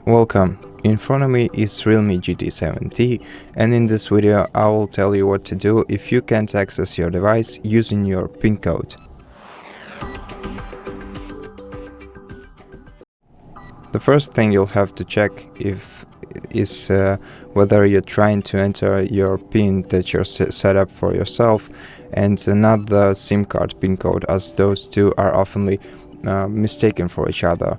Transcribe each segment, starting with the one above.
Welcome, in front of me is REALME GT 7T, and in this video I will tell you what to do if you can't access your device using your PIN code. The first thing you'll have to check is whether you're trying to enter your PIN that you're set up for yourself and not the SIM card PIN code, as those two are often mistaken for each other.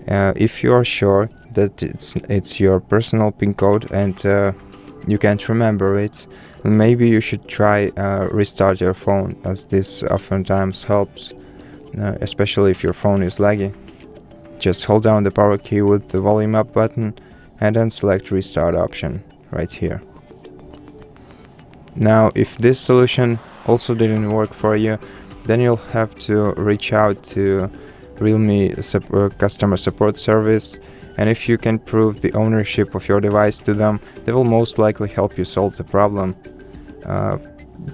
If you are sure that it's your personal PIN code and you can't remember it, then maybe you should try restart your phone, as this oftentimes helps, especially if your phone is laggy. Just hold down the power key with the volume up button and then select restart option right here. Now, if this solution also didn't work for you, then you'll have to reach out to REALME customer support service, and if you can prove the ownership of your device to them, they will most likely help you solve the problem.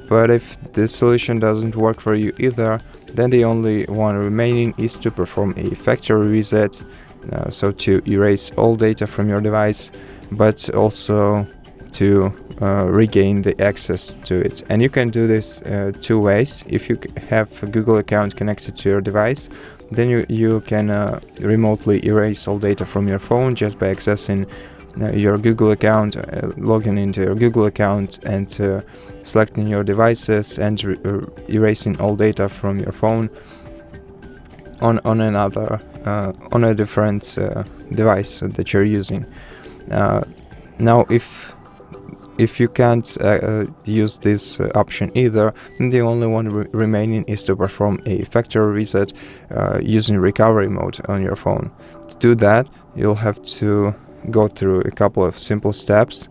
But if this solution doesn't work for you either, then the only one remaining is to perform a factory reset, so to erase all data from your device, but also to regain the access to it. And you can do this two ways. If you have a Google account connected to your device, then you can remotely erase all data from your phone just by accessing your Google account, logging into your Google account and selecting your devices and erasing all data from your phone on a different device that you're using. Now, if you can't use this option either, then the only one remaining is to perform a factory reset using recovery mode on your phone. To do that, you'll have to go through a couple of simple steps.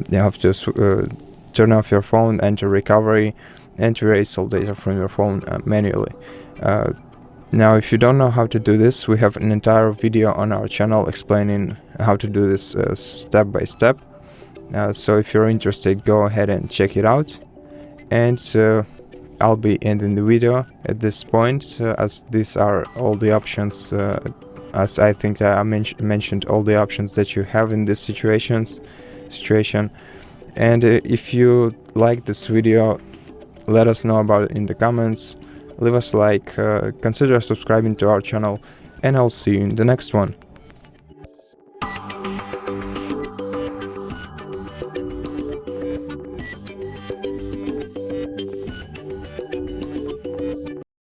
You have to turn off your phone, enter recovery, and erase all data from your phone manually. Now, if you don't know how to do this, we have an entire video on our channel explaining how to do this step by step. So if you're interested, go ahead and check it out. And I'll be ending the video at this point, as these are all the options, as I think I mentioned all the options that you have in this situation. And if you like this video, let us know about it in the comments. Leave us a like, consider subscribing to our channel, and I'll see you in the next one.